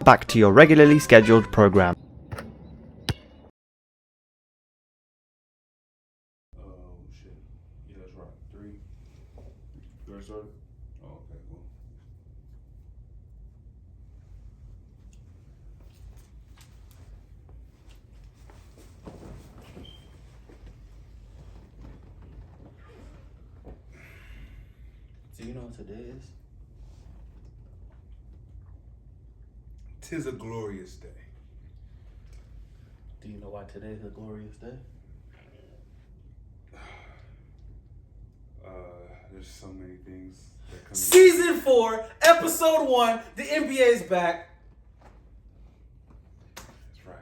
Back to your regularly scheduled program. Oh shit. Yeah, that's right. 3. You already started? Oh, okay, cool. Do you know what today is? 'Tis a glorious day. Do you know why today is a glorious day? There's so many things that come. Season 4, episode 1. The NBA is back. That's right.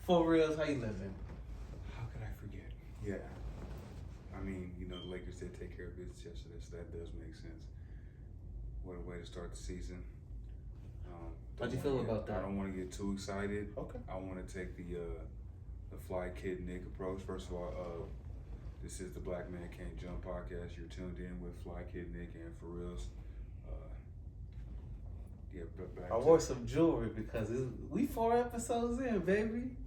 For reals, how you living? How could I forget? Yeah. I mean, you know, the Lakers did take care of business yesterday, so that does make sense. What a way to start the season. How'd you feel about that? I don't want to get too excited. Okay. I want to take the Fly Kid Nick approach. First of all, this is the Black Man Can't Jump podcast. You're tuned in with Fly Kid Nick and For Reals. I wore some jewelry because we 4 episodes in, baby.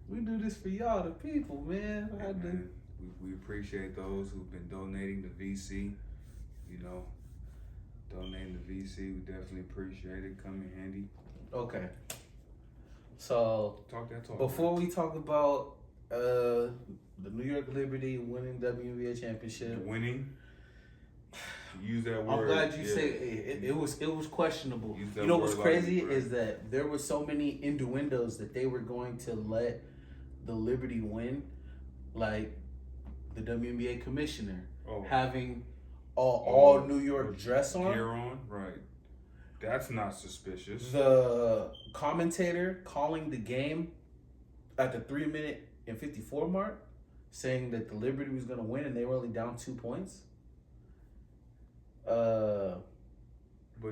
We do this for y'all, the people, man. Hey, man, we appreciate those who've been donating to VC. You know, donating to VC, we definitely appreciate it. Come in handy. Okay. So Talk. before we talk about the New York Liberty winning WNBA championship, Winning. Use that word. I'm glad you say it was questionable. Use that You know what's word crazy lightly, is that there were so many innuendos that they were going to let the Liberty win, like the WNBA commissioner having all New York dress on. Gear on, right? That's not suspicious. The commentator calling the game at the 3-minute and 54 mark, saying that the Liberty was going to win and they were only down 2 points. But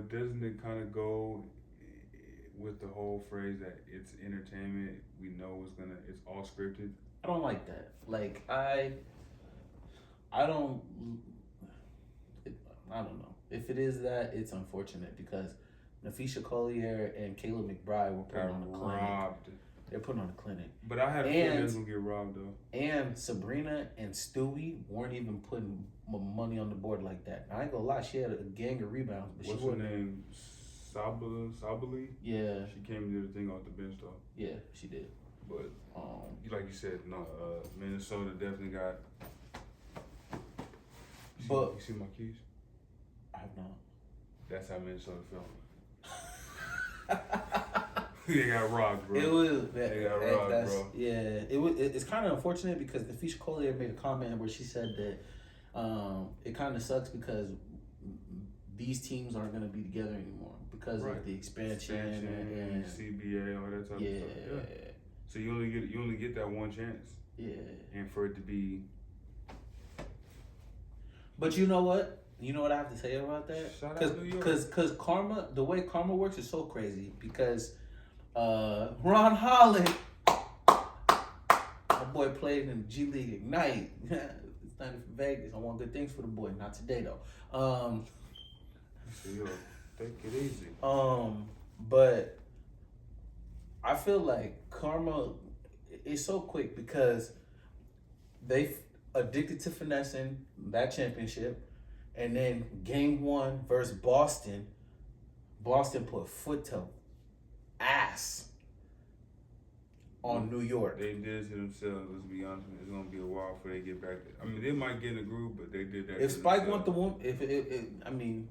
doesn't it kind of go with the whole phrase that it's entertainment? We know it's all scripted. I don't like that. Like I don't know. If it is that, it's unfortunate because Nafisha Collier and Kayla McBride were putting on a clinic. Robbed. They're putting on a clinic. But I had a feeling they was gonna get robbed though. And Sabrina and Stewie weren't even putting money on the board like that. Now, I ain't gonna lie, she had a gang of rebounds, but What's she her wasn't. name? Sabali? Yeah. She came and did a thing off the bench though. Yeah, she did. But like you said, no, Minnesota definitely got. You see my keys? I have not. That's how Minnesota felt. They got robbed, bro. It was. They got robbed, bro. Yeah, it's kind of unfortunate because Nafisha Collier made a comment where she said that it kind of sucks because these teams aren't going to be together anymore because of the expansion and CBA, all that type of stuff. Yeah. So you only get that one chance. Yeah. And for it to be. But you know what? You know what I have to say about that? Shout out New York. Because karma, the way karma works is so crazy because Ron Holland, my boy played in the G League Ignite. It's not for Vegas. I want good things for the boy. Not today though. So yo, take it easy. But I feel like karma is so quick because they addicted to finessing that championship, and then game 1 versus Boston put foot to ass on New York. They did it to themselves. Let's be honest. It's gonna be a while before they get back there. I mean, they might get in the groove, but they did that. If Spike want the one, I mean,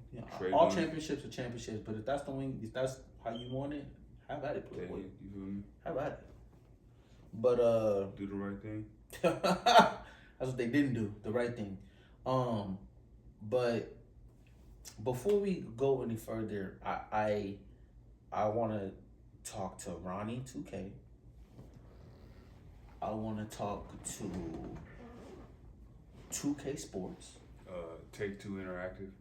all championships are championships. But if that's the wing, if that's how you want it, have at it, Playboy. You feel me? Have at it. But do the right thing. That's what they didn't do. The right thing. But before we go any further, I want to talk to Ronnie 2K. I want to talk to 2K Sports. Take Two Interactive.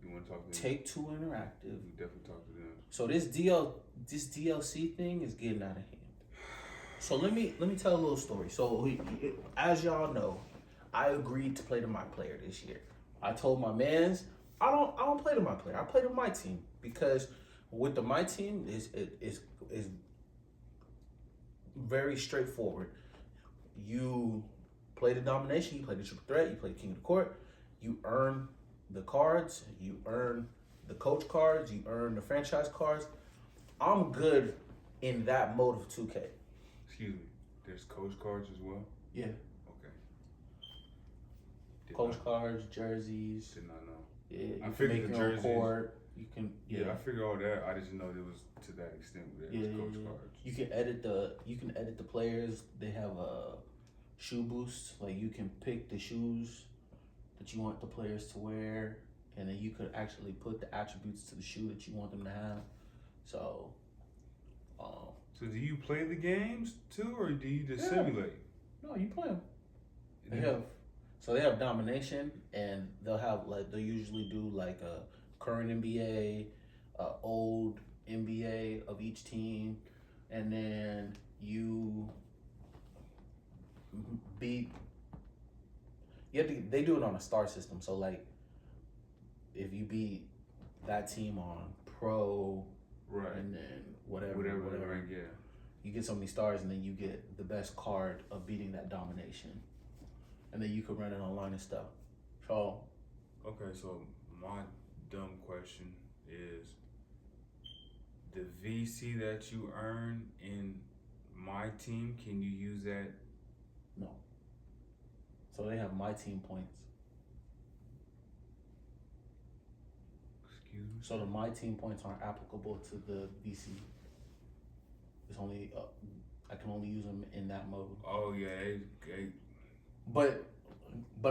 You want to talk to them? Take Two Interactive. We definitely talk to them. So this DLC thing is getting out of hand. So let me tell a little story. So as y'all know, I agreed to play to my player this year. I told my mans I don't play to my player. I play to my team because with my team is very straightforward. You play the domination, you play the triple threat, you play the king of the court, you earn the cards, you earn the coach cards, you earn the franchise cards. I'm good in that mode of 2K. Excuse me. There's coach cards as well? Yeah. Okay. Coach cards, jerseys. Did not know. Yeah, I you can figured make the your own jerseys. court. You can I figured all that. I didn't know it was to that extent where there was coach cards. You can edit the players. They have a shoe boost. Like you can pick the shoes that you want the players to wear, and then you could actually put the attributes to the shoe that you want them to have. So So do you play the games too, or do you just simulate? No, you play them. They have domination, and they'll usually do like a current NBA, old NBA of each team, and then they do it on a star system. So like, if you beat that team on pro, right, and then whatever, rank, yeah, you get so many stars, and then you get the best card of beating that domination, and then you could run it online and stuff. So, okay, so my dumb question is, the VC that you earn in my team, can you use that? no. So they have my team points. Excuse me? So the my team points aren't applicable to the VC. It's only I can only use them in that mode. Oh yeah, But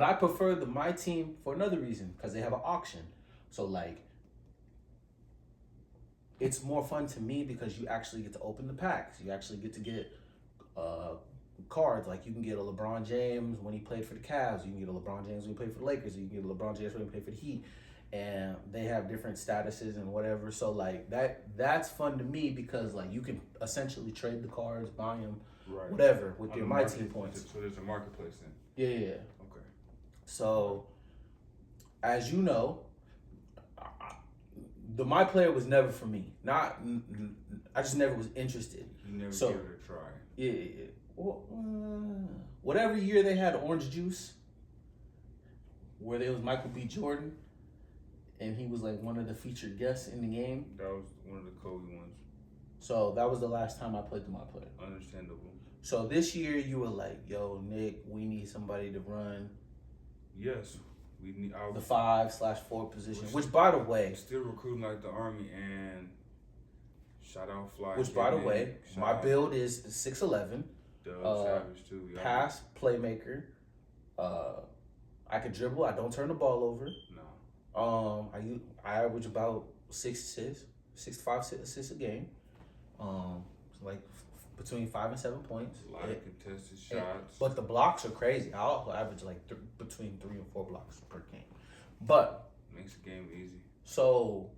I prefer the my team for another reason, because they have an auction. So like, it's more fun to me because you actually get to open the packs. You actually get to get cards. Like you can get a LeBron James when he played for the Cavs. You can get a LeBron James when he played for the Lakers. You can get a LeBron James when he played for the Heat. And they have different statuses and whatever. So like that's fun to me because like you can essentially trade the cards, buy them, right, whatever with on your the my market, team points. So there's a marketplace then. Yeah. Okay. So, as you know, the my player was never for me. I just never was interested. You never So, gave it a try. Yeah. Well, whatever year they had Orange Juice, where there was Michael B. Jordan, and he was like one of the featured guests in the game. That was one of the Kobe ones. So that was the last time I played the my player. Understandable. So this year you were like, yo, Nick, we need somebody to run. Yes, we need the 5/4 position. Which, by the way, still recruiting like the Army, and shout out Fly. Which, by the way, my build is 6'11". Savage too. Yeah. Pass playmaker. I can dribble. I don't turn the ball over. No. I average about 6 to 5 assists a game. Like between 5 and 7 points. A lot of contested shots. But the blocks are crazy. I'll average like between 3 and 4 blocks per game. But makes the game easy. So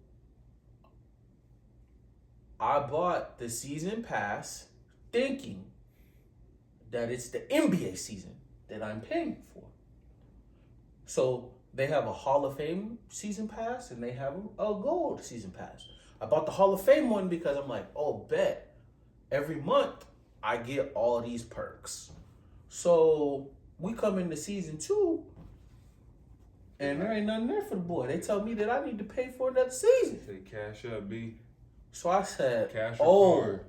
I bought the season pass thinking that it's the NBA season that I'm paying for. So they have a Hall of Fame season pass and they have a gold season pass. I bought the Hall of Fame one because I'm like, oh, bet. Every month, I get all these perks. So we come into season 2, and there ain't nothing there for the boy. They tell me that I need to pay for another season. Say cash up, B. So I said, cash or card,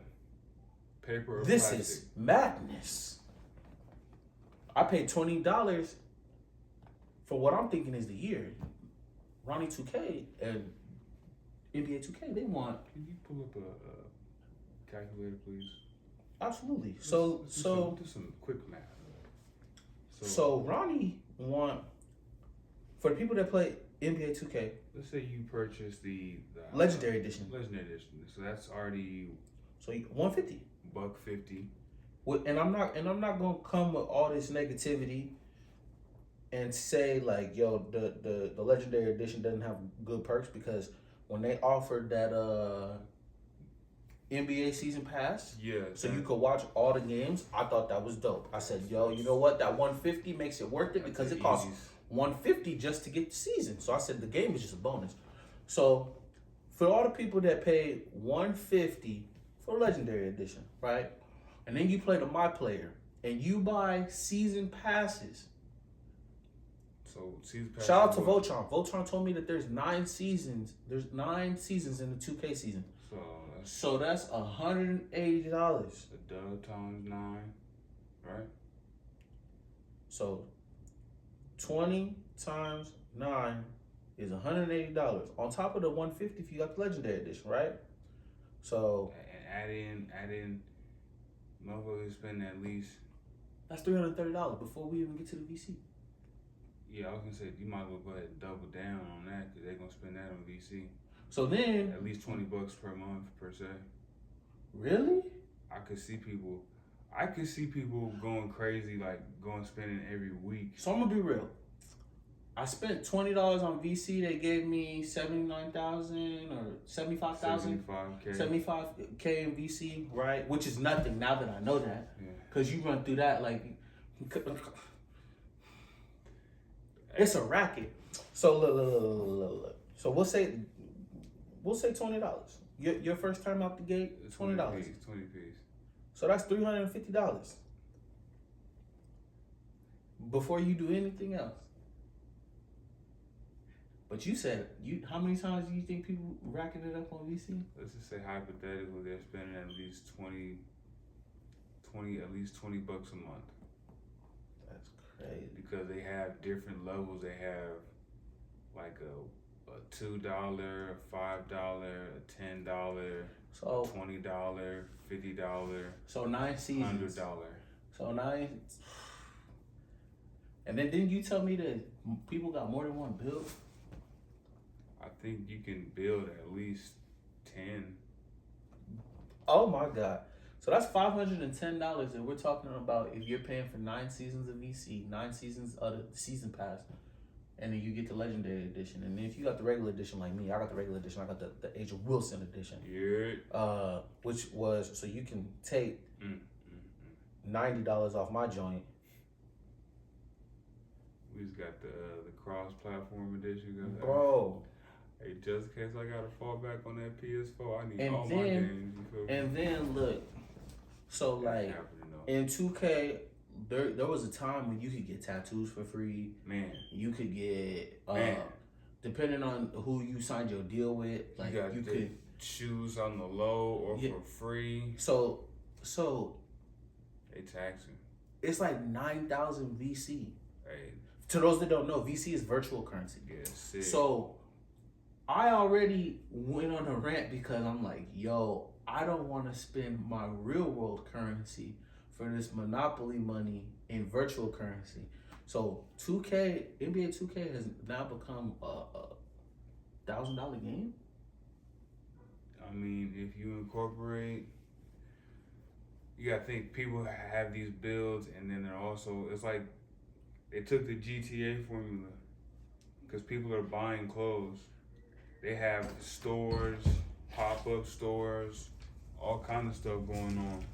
paper or this plastic. Is madness. I paid $20 for what I'm thinking is the year. Ronnie 2K and NBA 2K, they want. Can you pull up a calculator, please? Absolutely. Let's do some quick math. So Ronnie want, for the people that play NBA 2K. Let's say you purchase the Legendary Edition. Legendary Edition. So that's already $150. $150. And I'm not gonna come with all this negativity and say like, yo, the Legendary Edition doesn't have good perks, because when they offered that NBA season pass, so you could watch all the games, I thought that was dope. I said, yo, you know what? That $150 makes it worth it because it costs $150 just to get the season. So I said the game is just a bonus. So for all the people that paid $150 for Legendary Edition, right? And then you play the My Player and you buy season passes. So season passes. Shout out to Voltron. Voltron told me that there's 9 seasons. There's 9 seasons in the 2K season. So that's $180. The dub times 9, right? So 20 times 9 is $180 on top of the $150 if you got the Legendary Edition, right? So and add in, motherfuckers spend at least. That's $330 before we even get to the VC. Yeah, I was gonna say you might as well go ahead and double down on that because they're gonna spend that on VC. So then at least $20 per month per se. Really? I could see people going crazy, like going spending every week. So I'm gonna be real. I spent $20 on VC. They gave me 79,000 or 75,000. 75K in VC, right? Which is nothing now that I know that. Yeah. Cause you run through that like it's a racket. So look. So we'll say $20. Your first time out the gate, $20. 20 piece. So that's $350 before you do anything else. But you said how many times do you think people racking it up on VC? Let's just say hypothetically they're spending at least 20 bucks a month. That's crazy. Because they have different levels. They have like a $2, a $5, a $10, so $20, $50. So 9 seasons. $100. So 9. And then didn't you tell me that people got more than one build? I think you can build at least 10. Oh my God. So that's $510, and we're talking about if you're paying for 9 seasons of VC, 9 seasons of the season pass, and then you get the Legendary Edition. And then if you got the regular edition like me, I got the regular edition, I got the Age of Wilson edition. Yeah. Which was, so you can take $90 off my joint. We just got the cross-platform edition. Bro. Hey, just in case I gotta fall back on that PS4, I need And all then, my games. And then look, so like in 2K, there was a time when you could get tattoos for free. Man. You could get depending on who you signed your deal with, like you could shoes on the low or for free. So they taxing. It's like 9,000 VC. Hey. To those that don't know, VC is virtual currency. Yeah, sick. So I already went on a rant because I'm like, yo, I don't want to spend my real world currency for this monopoly money in virtual currency. So NBA 2K has now become a $1,000 game. I mean, if you incorporate, you gotta think people have these builds, and then they're also, it's like they took the GTA formula because people are buying clothes. They have stores, pop-up stores, all kind of stuff going on.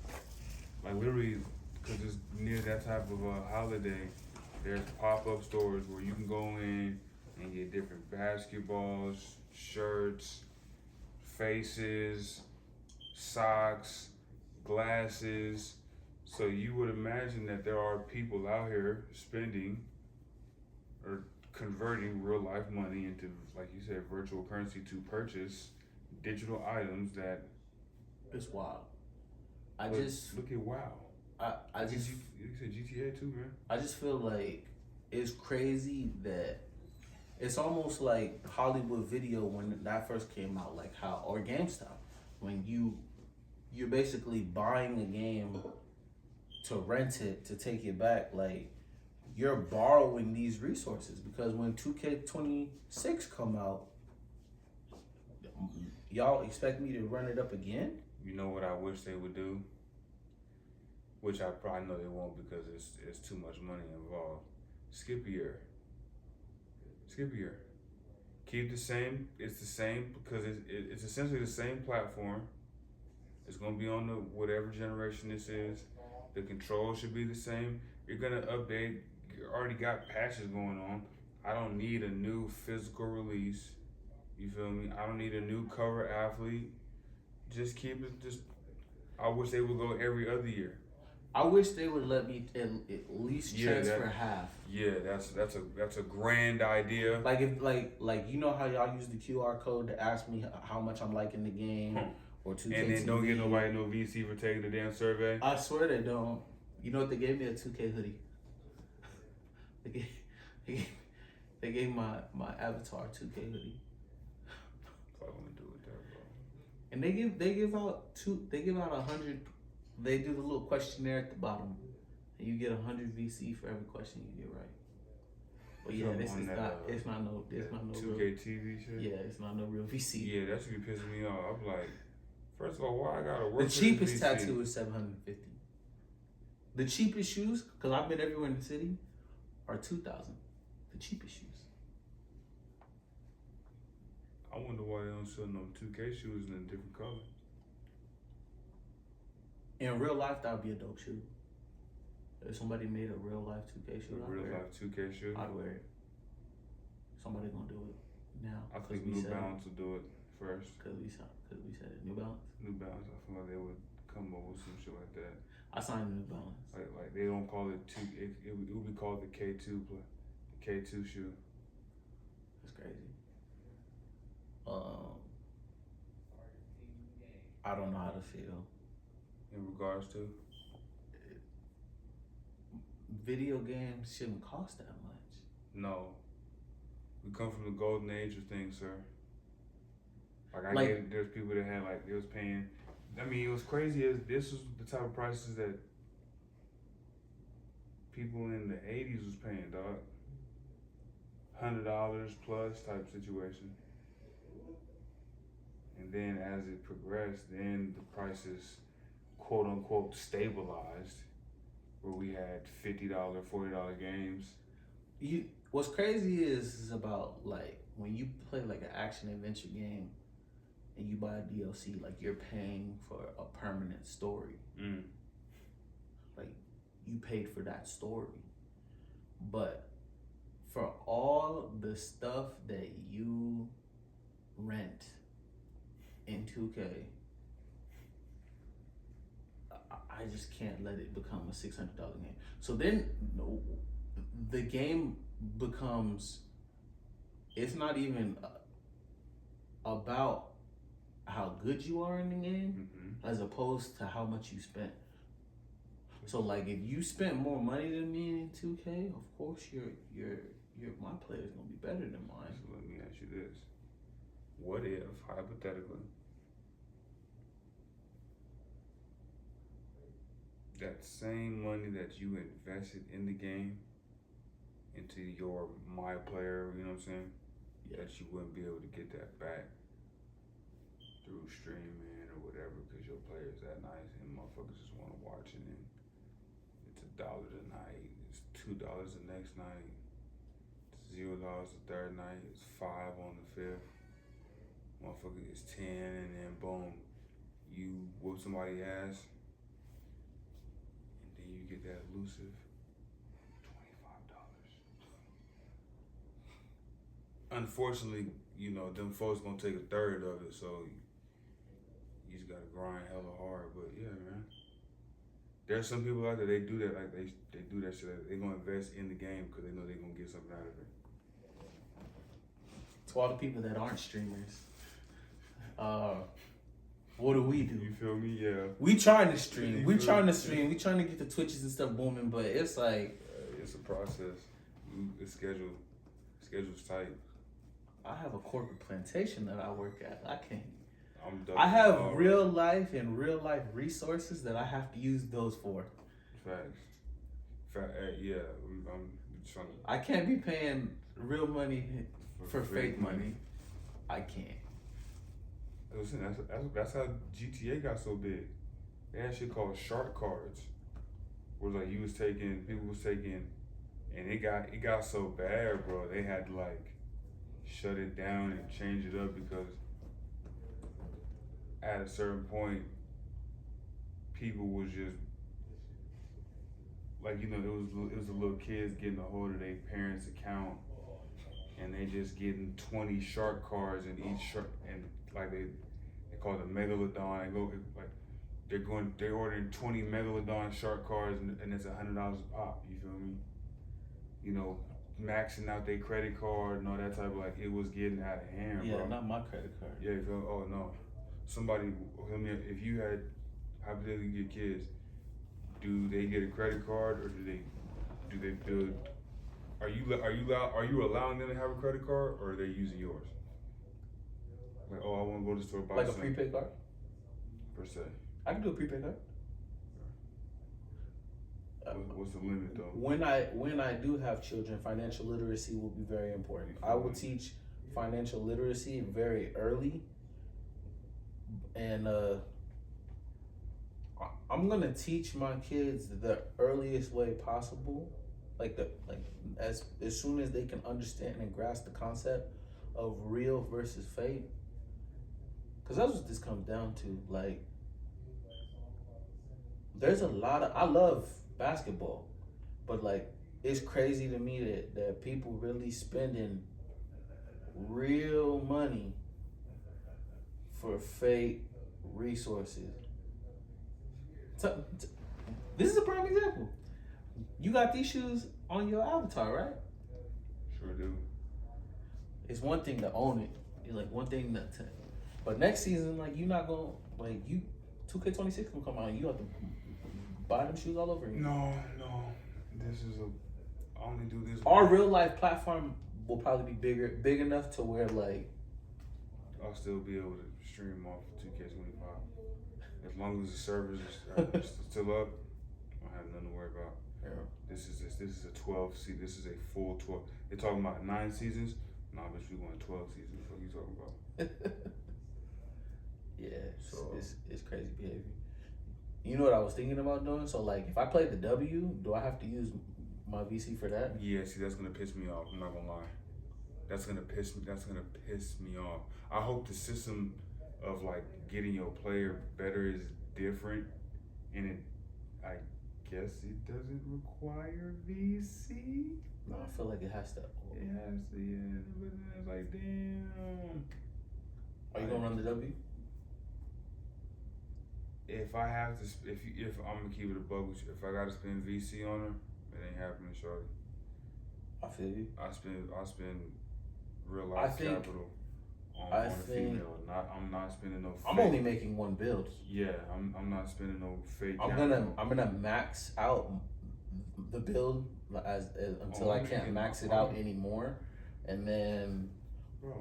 Like literally, because it's near that type of a holiday, there's pop-up stores where you can go in and get different basketballs, shirts, faces, socks, glasses. So you would imagine that there are people out here spending or converting real life money into, like you said, virtual currency to purchase digital items that. It's wild. Look at WoW. You said GTA too, man. I just feel like it's crazy that it's almost like Hollywood Video when that first came out, like how, or GameStop, when you're basically buying a game to rent it, to take it back, like you're borrowing these resources, because when 2K26 come out, y'all expect me to run it up again? You know what I wish they would do? Which I probably know they won't because it's too much money involved. Skip a year. Keep the same. It's the same because it's essentially the same platform. It's gonna be on the whatever generation this is. The controls should be the same. You're gonna update. You already got patches going on. I don't need a new physical release. You feel me? I don't need a new cover athlete. Just keep it. I wish they would go every other year. I wish they would let me at least transfer half. Yeah, that's a grand idea. Like if like you know how y'all use the QR code to ask me how much I'm liking the game or 2K. And then don't get nobody no VC for taking the damn survey. I swear they don't. You know what they gave me? A 2K hoodie. They gave my avatar 2K hoodie. What I want to do with that, bro. And they give out 100. They do the little questionnaire at the bottom, and you get 100 VC for every question you get right. But yeah, it's not no 2K real, TV shit. Yeah, it's not no real VC. Yeah, that's what be pissing me off. I'm like, first of all, why I gotta work? The cheapest tattoo is $750. The cheapest shoes, cause I've been everywhere in the city, are $2,000. The cheapest shoes. I wonder why they don't sell no 2K shoes in a different color. In real life, that would be a dope shoe. If somebody made a real life 2K shoe, a real life 2K shoe, I'd wear it. Somebody gonna do it now. I think New Balance will do it first. Cause we said it. New Balance. New Balance. I feel like they would come up with some shit like that. I signed New Balance. Like they don't call it two. It would be called the K2 play, the K2 shoe. That's crazy. I don't know how to feel. In regards to? Video games shouldn't cost that much. No. We come from the golden age of things, sir. Like get it, there's people that had they was paying. I mean, it was crazy as this was the type of prices that people in the 80s was paying, dog. $100 plus type situation. And then as it progressed, then the prices quote unquote stabilized, where we had $50, $40 games. What's crazy is about when you play an action adventure game and you buy a DLC, you're paying for a permanent story. You paid for that story. But for all the stuff that you rent in 2K, I just can't let it become a $600 game. So then the game becomes, it's not even about how good you are in the game, as opposed to how much you spent. So if you spent more money than me in 2K, of course my player's gonna be better than mine. So let me ask you this: what if, hypothetically, that same money that you invested in the game into your my player, you know what I'm saying? Yeah. That you wouldn't be able to get that back through streaming or whatever, because your player's that nice and motherfuckers just want to watch it, and it's $1 tonight, it's $2 the next night, it's $0 the third night, it's $5 on the fifth, motherfucker gets 10, and then boom, you whoop somebody's ass, and then you get that elusive $25. Unfortunately, them folks gonna take a third of it, so you just gotta grind hella hard. But yeah, man, there's some people out there, they do that, they do that shit. They gonna invest in the game because they know they gonna get something out of it. To all the people that aren't streamers, what do? You feel me? Yeah. We trying to stream. We trying to get the Twitches and stuff booming, but it's it's a process. It's scheduled. Schedule's tight. I have a corporate plantation that I work at. I have real life resources that I have to use those for. Facts. Yeah, I'm trying to. I can't be paying real money for fake money. I can't. Listen, that's how GTA got so big. They had shit called shark cards, where people was taking, and it got so bad, bro. They had to shut it down and change it up, because at a certain point, people was just it was the little kids getting a hold of their parents' account and they just getting 20 shark cards in each shark, and like they call it a megalodon. They go like they're ordering 20 megalodon shark cards, and it's $100 a pop. You feel me? You know, maxing out their credit card and all that type of, like, it was getting out of hand, Yeah, bro. not my credit card. Yeah, you feel, oh no. Somebody, I mean, if you had hypothetically your kids, do they get a credit card, or do they build? Are you allowing them to have a credit card, or are they using yours? Like, oh, I want to go to the store, buy like a something. prepaid card. Per se. I can do a prepaid card. What's the limit though? When I do have children, financial literacy will be very important. I will teach financial literacy very early, and I'm gonna teach my kids the earliest way possible, as soon as they can understand and grasp the concept of real versus fake. Cause that's what this comes down to. Like, there's a lot of, I love basketball, but like, it's crazy to me that people really spending real money for fake resources. This is a prime example. You got these shoes on your avatar, right? Sure do. It's one thing to own it. It's like one thing to, but next season, like, you're not gonna, like, 2K26 gonna come out and you have to buy them shoes all over again. No. I only do this. Our real life platform will probably be big enough to where, like, I'll still be able to stream off 2K25. As long as the servers are still up, I don't have nothing to worry about. Yeah. This is a 12 season. This is a full 12. They're talking about 9 seasons. Nah, bitch, we going 12 seasons. What are you talking about? Yeah, So it's crazy behavior. You know what I was thinking about doing? So, like, if I play the W, do I have to use my VC for that? Yeah, see, that's gonna piss me off. I'm not gonna lie. That's gonna piss me off. I hope the system of, like, getting your player better is different, and I guess it doesn't require VC. No, I feel like it has to. It has to, yeah. But then it's like, damn. Are you gonna run the W? If I have to, if I'm gonna keep it a buck with you, if I gotta spend VC on her, it ain't happening, shorty. I feel you. I spend real life capital on a female. I'm not spending no. I'm only making one build. Yeah, I'm not spending no fake. I'm gonna max out the build until I can't max it out anymore, and then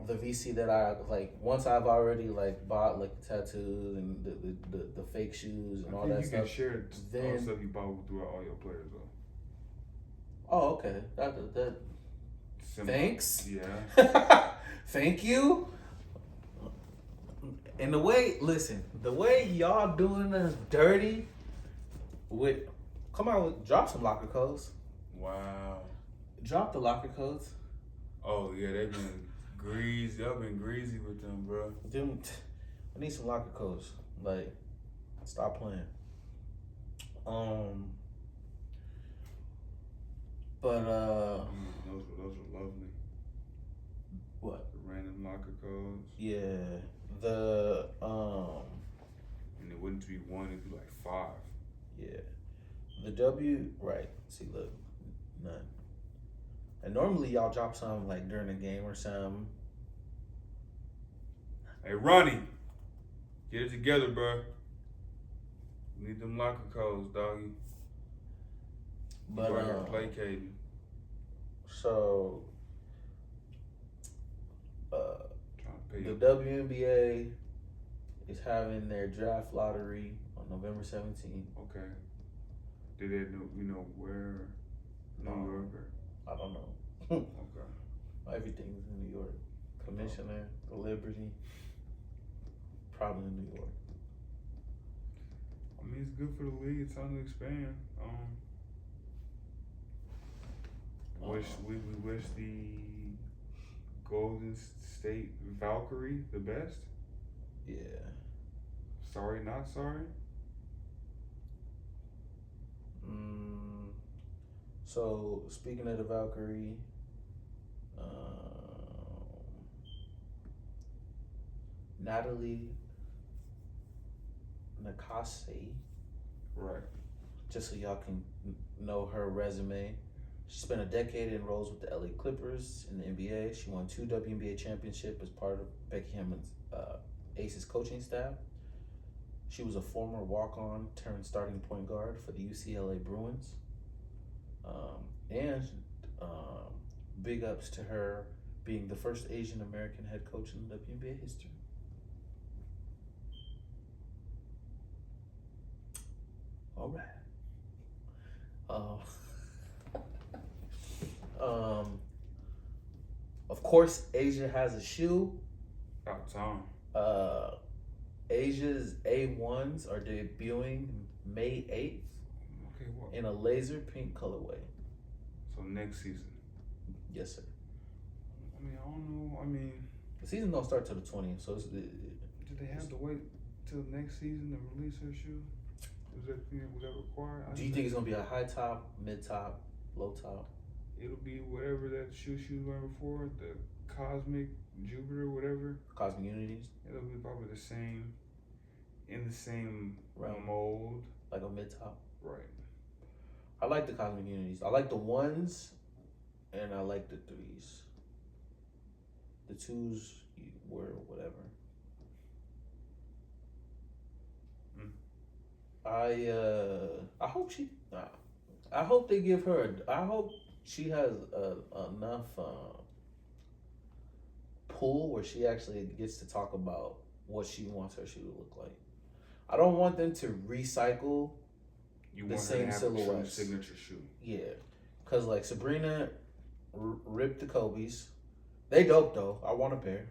the VC that I like, once I've already, like, bought, like, the tattoos and the fake shoes and all that stuff. You can share all the stuff you bought throughout all your players though. Oh, okay. That thanks. Yeah. Thank you. And the way y'all doing us dirty drop some locker codes. Wow. Drop the locker codes. Oh yeah, they've been greasy. I've been greasy with them, bro. I need some locker codes. Like, stop playing. But those were lovely. What? The random locker codes. Yeah. And it wouldn't be one, it'd be like 5. Yeah. The W, right. See, look, none. And normally y'all drop some, like, during a game or something. Hey, Ronnie, get it together, bro. We need them locker codes, doggy. But placating. So Trying to pay the WNBA is having their draft lottery on November 17th. Okay. Did they know where? New York or? I don't know. Okay. Everything's in New York. Commissioner, the Liberty, probably in New York. I mean, it's good for the league. It's time to expand. We wish the Golden State Valkyrie the best. Yeah. Sorry, not sorry. So, speaking of the Valkyrie, Natalie Nakase. Right. Just so y'all can know her resume. She spent a decade in roles with the LA Clippers in the NBA. She won 2 WNBA championships as part of Becky Hammon's Aces coaching staff. She was a former walk-on turned starting point guard for the UCLA Bruins. And big ups to her being the first Asian American head coach in WNBA history. All right. Of course, Asia has a shoe. About time. Asia's A1s are debuting May 8th Okay, what? in a laser pink colorway. So next season. Yes, sir. I mean, I don't know. I mean, The season don't start till the 20th, so it's, do they have to wait till next season to release her shoe? Was that required? do you think it's gonna be a high top, mid top, low top? It'll be whatever that shoe she was wearing before, the Cosmic Jupiter, whatever. Cosmic Unities, It'll be probably the same, in the same Realm. mold. like a mid top. Right. I like the Cosmic Unities. I like the ones, and I like the threes. The twos were whatever. I hope she. I hope they give her. I hope she has enough pull where she actually gets to talk about what she wants her shoe to look like. I don't want them to recycle You the want same her to have a true silhouettes. signature shoe. Yeah, cause like Sabrina ripped the Kobe's. They dope though. I want a pair.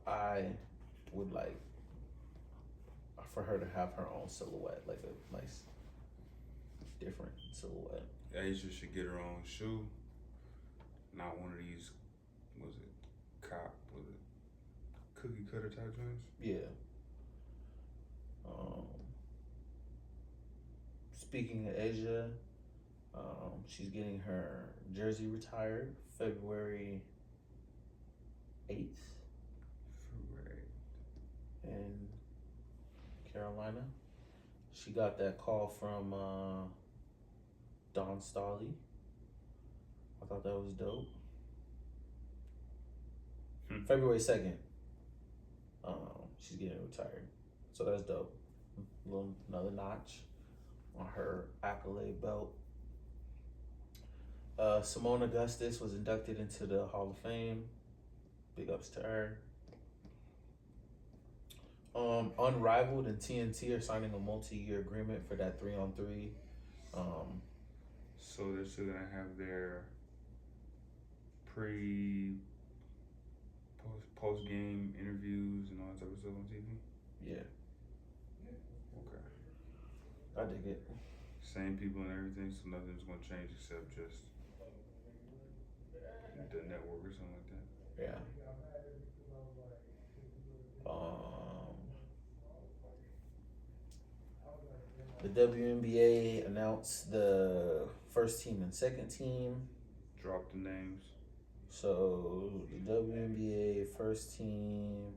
I would like for her to have her own silhouette, like a nice, different silhouette. Asia should get her own shoe. Not one of these, was it cookie cutter type joints? Yeah. Speaking of Asia, she's getting her jersey retired February 8th in Carolina. She got that call from Don Starley. I thought that was dope. February 2nd, she's getting retired. So that's dope. Another notch on her accolade belt. Seimone Augustus was inducted into the Hall of Fame. Big ups to her. Unrivaled and TNT are signing a multi-year agreement for that 3-on-3. So they're still gonna have their post game interviews and all that type of stuff on TV? Yeah, Okay. I dig it. Same people and everything, so nothing's gonna change except just the network or something like that. Yeah. The WNBA announced the first team and second team. Drop the names. So the WNBA first team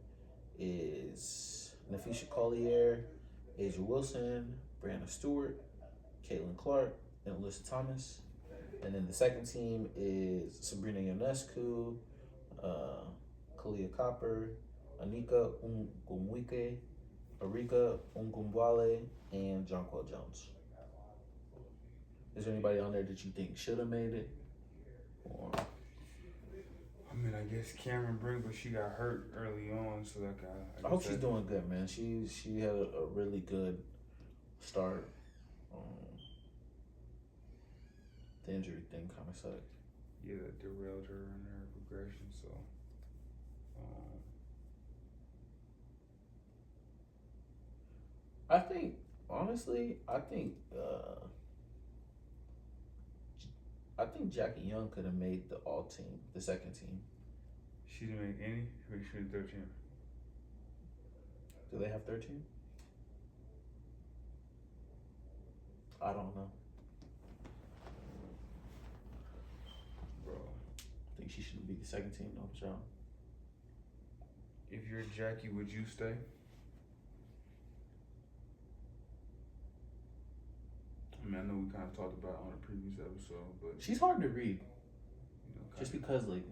is Nafisha Collier, Asia Wilson, Brianna Stewart, Caitlin Clark, and Alyssa Thomas. And then the second team is Sabrina Ionescu, Kalia Copper, Anika Ngumwike, Arika Ngumbwale, and Jonquel Jones. Is there anybody on there that you think should have made it? Or I mean, I guess Cameron Brink, but she got hurt early on, so like I hope she's doing good, man. She had a really good start. The injury thing kind of sucked. Yeah, that derailed her in her progression. So, I think honestly, I think Jackie Young could have made the all team, the second team. she didn't make any. Maybe she made 13. Do they have 13? I don't know. Bro, she should be the second team though, for sure. If you're Jackie, would you stay? I mean, I know we kind of talked about it on a previous episode, but she's hard to read. You know, just because like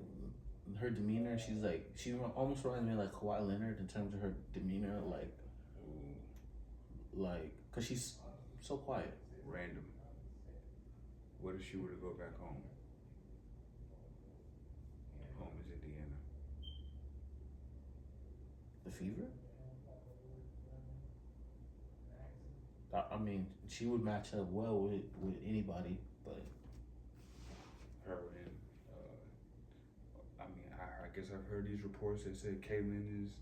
her demeanor, she almost reminds me of like Kawhi Leonard in terms of her demeanor, like, cause she's so quiet. Random. What if she were to go back home? Home is Indiana. The Fever? I mean, she would match up well with anybody, but her and I mean, I guess I've heard these reports that say Caitlyn is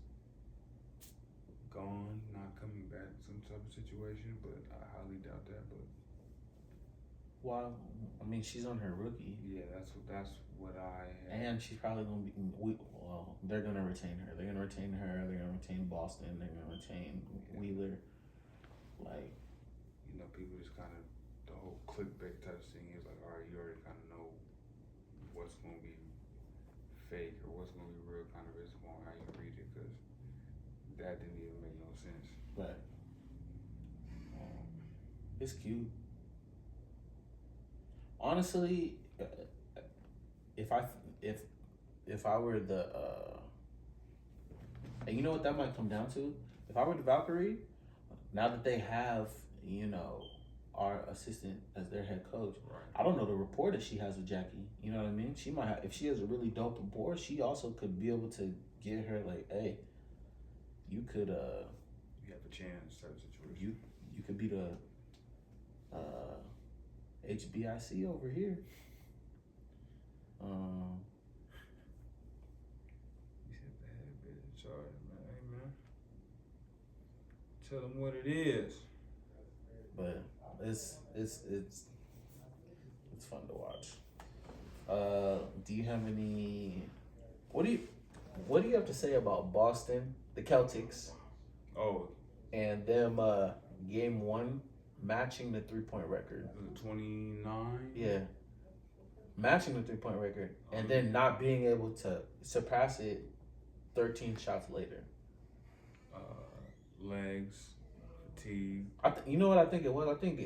gone, not coming back, some type of situation, but I highly doubt that. But well, I mean, she's on her rookie. Yeah, that's what I. And she's probably gonna be. They're gonna retain her. They're gonna retain her. They're gonna retain Boston. They're gonna retain Wheeler. Like, you know, people just kind of the whole clickbait type thing is like, all right, you already kind of know what's gonna be fake or what's gonna be real, kind of based on how you read it, because that didn't even make no sense. Right. It's cute. Honestly, if I were the and you know what that might come down to? If I were the Valkyrie, now that they have, you know, our assistant as their head coach, right. I don't know the rapport that she has with Jackie. You know what I mean? She might have, if she has a really dope rapport, she also could be able to get her like, hey, you could you have a chance type of situation. You could be the HBIC over here. You said bad bitch. All right, man. Hey, man. Tell them what it is. But it's fun to watch. Do you have any? What do you have to say about Boston, the Celtics? Oh, and them game 1 matching the 3-point record. 29? Yeah. Matching the 3-point record and then not being able to surpass it 13 shots later. Legs, fatigue. You know what I think it was? I think,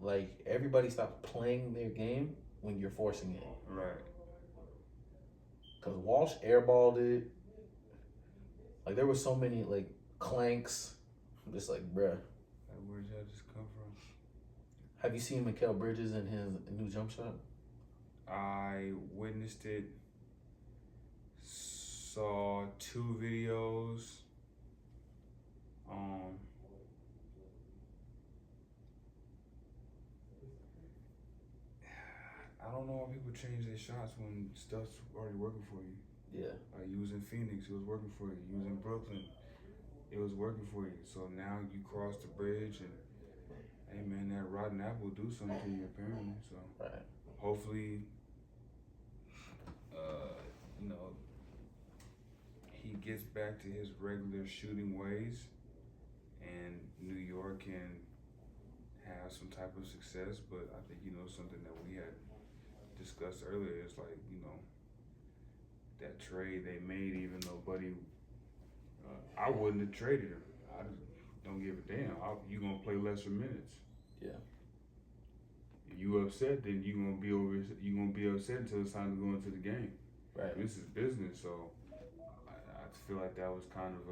like everybody stopped playing their game when you're forcing it. Right. Because Walsh airballed it. Like there were so many like clanks. I'm just like, bruh. Like, where'd that just come from? Have you seen Mikal Bridges in his new jump shot? I witnessed it. Saw 2 videos. I don't know why people change their shots when stuff's already working for you. Yeah. Like you was in Phoenix, it was working for you. You was in Brooklyn, it was working for you. So now you cross the bridge and, hey man, that rotten apple do something to you apparently. So right. Hopefully, he gets back to his regular shooting ways and New York can have some type of success. But I think, something that we had discussed earlier is like, that trade they made, even though Buddy, I wouldn't have traded him. I just don't give a damn. You gonna play lesser minutes. Yeah. If you upset, then you gonna be upset until it's time to go into the game. Right. This is business, so I feel like that was kind of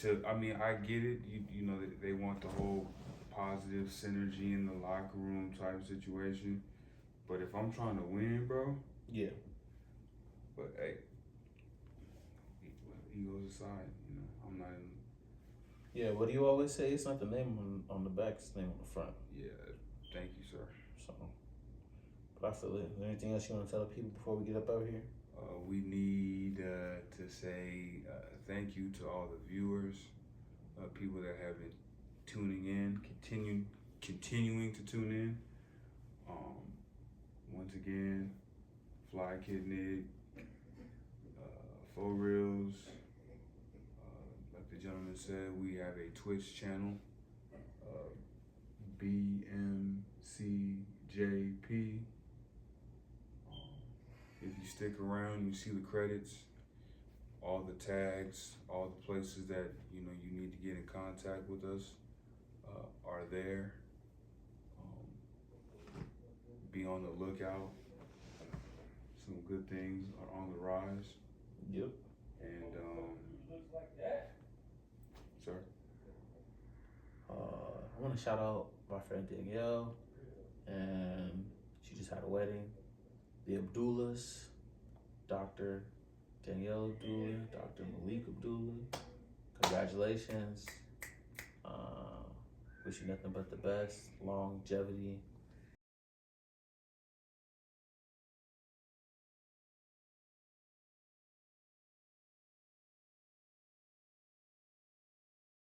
I get it. They want the whole positive synergy in the locker room type situation, but if I'm trying to win, bro. Yeah. But hey, egos aside, I'm not in. Yeah, what do you always say? It's not the name on the back, it's the name on the front. Yeah, thank you, sir. So, but I feel it. Is there anything else you want to tell the people before we get up out here? We need to say thank you to all the viewers, people that have been tuning in, continuing to tune in. Once again, Fly Kid Nig, For Reals. Like the gentleman said, we have a Twitch channel, BMCJP. If you stick around, you see the credits, all the tags, all the places that you need to get in contact with us are there. Be on the lookout. Some good things are on the rise. Yep. And sir. I want to shout out my friend Danielle, and she just had a wedding. The Abdullahs, Dr. Danielle Abdullah, Dr. Malik Abdullah. Congratulations. Wish you nothing but the best, longevity,